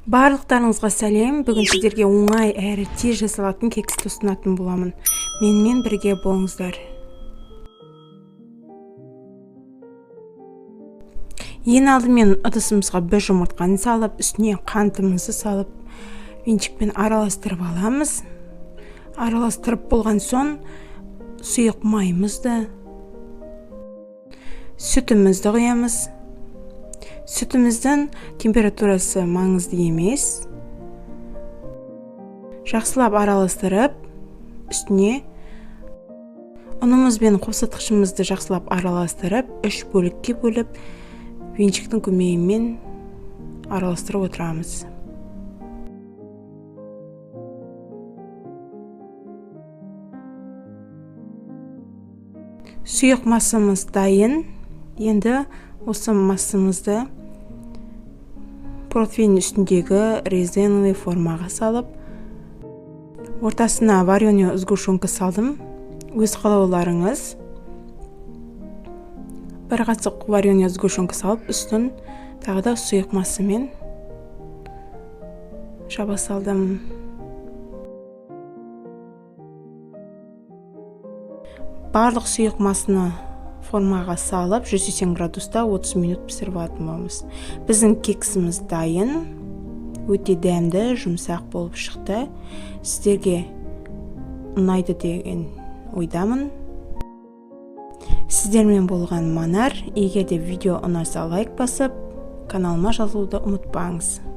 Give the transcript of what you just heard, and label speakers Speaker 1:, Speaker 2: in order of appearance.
Speaker 1: Барлықтарыңызға сәлем. Бүгін сіздерге оңай әрі тез жасалатын кексті ұсынатын боламын. Менімен бірге болыңыздар. Ең алдымен ыдысымызға бір жұмыртқаны салып, үстіне қантымызды салып, венчикпен араластырып аламыз. Араластырып болған соң сұйық майымызды, сүтімізді құямыз. Сүтіміздің температурасы маңызды емес. Жақсылап араластырып, үстіне ұнымыз бен қосылтқышымызды жақсылап араластырып, 3 бөлікке бөліп, венчиктің көмегімен араластырып отырамыз. Сұйық массамыз дайын. Енді осы массамызды противень үстіндегі резиновый формаға салып, ортасына вареная сгущенка салдым. Өз қалауларыңыз. Бір қасық вареная сгущенка салып, үстін тағы да сұйық массамен жаба салдым. Барлық сұйық массаны формаға салып, 180 градуста 30 минут пісіріп алатынбыз. Біздің кексіміз дайын, өте дәмді, жұмсақ болып шықты. Сіздерге ұнайды деген ойдамын. Сіздермен болған Манар. Егер де видео ұнаса лайк басып, каналыма жазылуды ұмытпаңыз.